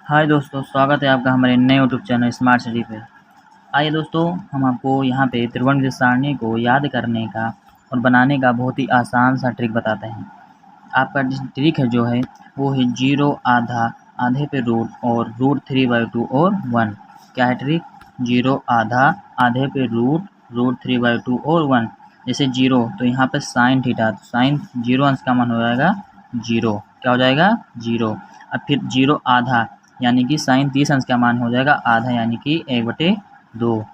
हाय दोस्तों, स्वागत है आपका हमारे नए यूट्यूब चैनल स्मार्ट स्टडी पे। आइए दोस्तों, हम आपको यहाँ पे त्रिकोणमिति सारणी को याद करने का और बनाने का बहुत ही आसान सा ट्रिक बताते हैं। आपका ट्रिक है जो है वो है 0 आधा, आधे पे रूट और √3/2 और 1। क्या है ट्रिक? 0 आधा, आधे पे रूट √3/2 और 1। जैसे 0 तो यहाँ पे साइन थीटा, तो साइन 0 अंश का मान हो जाएगा 0। क्या हो जाएगा? 0। अब फिर 0 आधा यानी कि साइन 30 अंश का मान हो जाएगा आधा, यानी कि 1/2।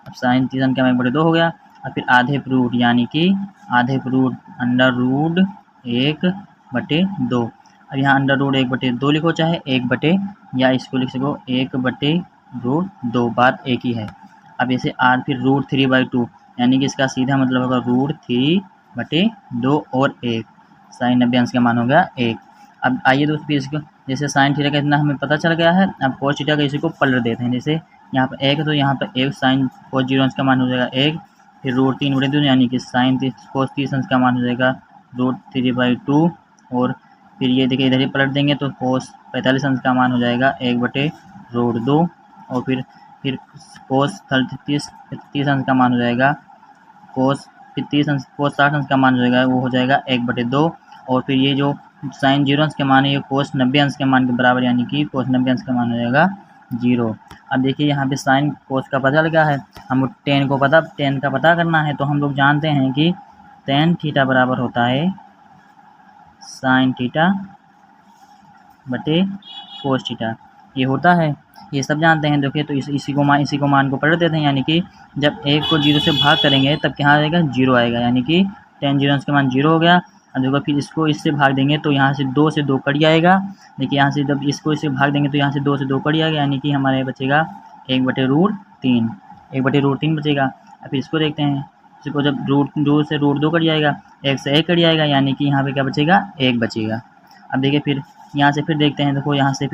अब साइन 30 अंश का मान 1/2 हो गया। अब फिर आधे पे रूट यानी कि आधे पे रूट √1/2। अब यहाँ √1/2 लिखो, चाहे 1 या इसको लिख सको 1/√2, बात एक ही है। अब ऐसे फिर √3/2 यानी कि इसका सीधा मतलब होगा √3/2 और 1। साइन 90 अंश का मान हो गया 1। अब आइए दोस्तों, फिर इसको जैसे साइन थीटा का इतना हमें पता चल गया है। अब कोस थीटा का इसी को पलट देते हैं। जैसे यहाँ पर 1 है तो यहाँ पर 1 साइन कोस 0 अंश का मान हो जाएगा 1। फिर √3/2 यानी कि साइन कोस 30 अंश का मान हो जाएगा √3/2। और फिर ये देखिए इधर ही पलट देंगे तो कोस 45 अंश का मान हो जाएगा 1/√2। और फिर कोस 30 अंश का मान हो जाएगा कोस 60 अंश का मान हो जाएगा, वो हो जाएगा 1/2। और फिर ये जो साइन 0 अंश का मान है ये कोस 90 अंश के मान के बराबर, यानी कि कोस 90 अंश का मान हो जाएगा 0। अब देखिए यहाँ पे साइन कोस का पता लगा है, हम टेन का पता करना है। तो हम लोग जानते हैं कि टेन थीटा बराबर होता है साइन थीटा बटे कोस थीटा, ये होता है, ये सब जानते हैं। देखिए तो इसी को मान को पलट देते हैं, यानी कि जब 1 को 0 से भाग करेंगे तब क्या आएगा? 0 आएगा, यानी कि टेन 0 अंश का मान 0 हो गया। और देखो फिर इसको इससे भाग देंगे तो यहाँ से 2 से 2 कट जाएगा। देखिए यहाँ से जब इसको इससे भाग देंगे तो यहाँ से 2 से 2 कट जाएगा, यानी कि हमारे बचेगा 1/√3, 1/√3 बचेगा। अब फिर इसको देखते हैं, इसको जब √2 से √2 कट जाएगा, 1 से 1 कट जाएगा, यानी कि यहाँ पे क्या बचेगा? 1 बचेगा। अब देखिए फिर यहाँ से फिर देखते हैं, देखो यहाँ से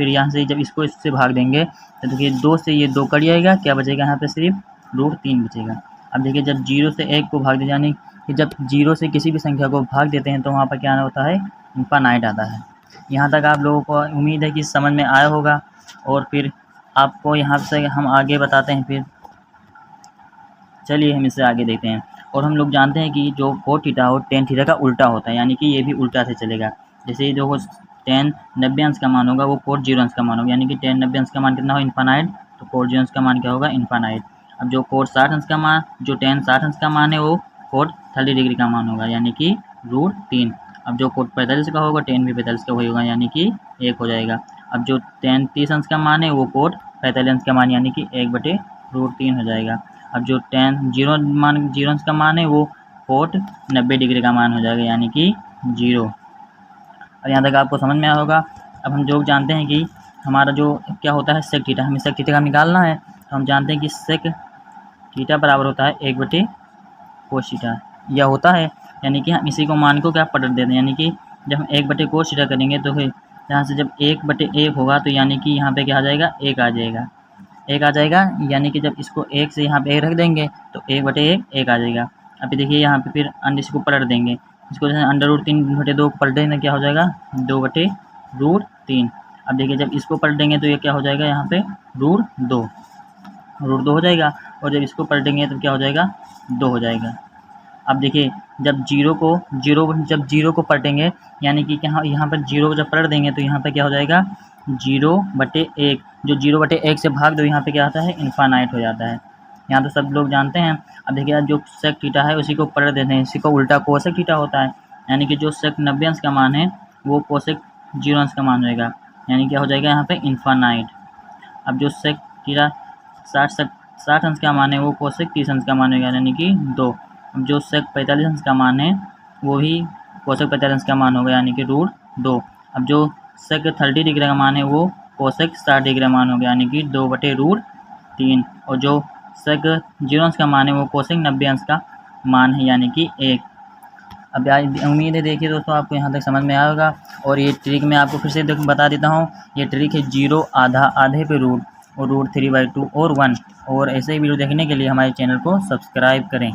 जब इसको इससे भाग देंगे तो देखिए 2 से ये 2 कट जाएगा, क्या बचेगा? यहाँ पे सिर्फ √3 बचेगा। अब देखिए जब 0 से 1 को भाग दे, यानी कि जब 0 से किसी भी संख्या को भाग देते हैं तो वहाँ पर क्या होता है? इनफाइनाइट आता है। यहाँ तक आप लोगों को उम्मीद है कि समझ में आया होगा। और फिर आपको यहाँ से हम आगे बताते हैं। फिर चलिए हम इससे आगे देखते हैं। और हम लोग जानते हैं कि जो कोट थीटा हो टेन थीटा का उल्टा होता है, यानी कि ये भी उल्टा से चलेगा। जैसे जो टेन 90 अंश का मान होगा वो कोट 0 अंश का मान होगा, यानी कि टेन 90 अंश का मान कितना हो? इनफाइनाइट। तो कोट 0 अंश का मान क्या होगा? इनफाइनाइट। अब जो कोट 60 अंश का मान, जो टेन 60 अंश का मान है वो कोट 30 डिग्री का मान होगा, यानी कि √3। अब जो कोट 45 का होगा टेन भी 45 का वही होगा, यानी कि 1 हो जाएगा। अब जो टेन 30 अंश का मान है वो कोट 45 अंश का मान, यानी कि 1/√3 हो जाएगा। अब जो टेन 0 अंश का मान है वो कोट 90 डिग्री का मान हो जाएगा, यानी कि 0। और यहाँ तक आपको समझ में आया होगा। अब हम जो जानते हैं कि हमारा जो क्या होता है सेक थीटा, हमें सेक थीटा का निकालना है। तो हम जानते हैं कि सेक थीटा बराबर होता है 1/कोस थीटा, यह होता है। यानी कि हम इसी को मान को क्या पलट देते हैं, यानी कि जब हम 1/कोस थीटा करेंगे तो फिर यहाँ से जब 1/1 होगा तो यानी कि यहाँ पे क्या आ जाएगा? 1 आ जाएगा, 1 आ जाएगा। यानी कि जब इसको 1 से यहाँ पे 1 रख देंगे तो 1/1 1 आ जाएगा। अभी देखिए यहाँ पे फिर इसको पलट देंगे, इसको जैसे √3/2 पलट देंगे क्या हो जाएगा? 2/√3। अब देखिए जब इसको पलट देंगे तो ये क्या हो जाएगा? यहाँ पे √2 हो जाएगा। और जब इसको पलटेंगे तो क्या हो जाएगा? 2 हो जाएगा। अब देखिए जब जीरो को पलटेंगे, यानी कि यहाँ पर 0 को जब पलट देंगे तो यहाँ पे क्या हो जाएगा? 0/1। जो 0/1 से भाग दो यहाँ पे क्या आता है? इनफाइनाइट हो जाता है। यहाँ तो सब लोग जानते हैं। अब देखिए जो सेक थीटा है उसी को पलट देते हैं, इसी को उल्टा कोसेक थीटा होता है। यानी कि जो सेक 90 अंश का मान है वो कोसेक 0 अंश का मान होएगा, यानी क्या हो जाएगा? यहाँ पे इनफाइनाइट। अब जो सेक थीटा 60 अंश का मान है वो कोसेक 30 अंश का मान होगा, यानी कि 2। अब जो सेक 45 अंश का मान है वो ही कोसेक 45 अंश का मान होगा, यानी कि √2। अब जो सेक 30 डिग्री का मान है वो कोसेक 60 डिग्री का मान हो गया, यानी कि 2/√3। और जो सेक 0 अंश का मान है वो कोसेक 90 अंश का मान है, यानी कि 1। अब उम्मीद है देखिए दोस्तों आपको यहाँ तक समझ में आया होगा। और ये ट्रिक मैं आपको फिर से बता देता हूँ। ये ट्रिक है 0 आधा, आधे पे रूट और √3/2 और 1। और ऐसे ही वीडियो देखने के लिए हमारे चैनल को सब्सक्राइब करें।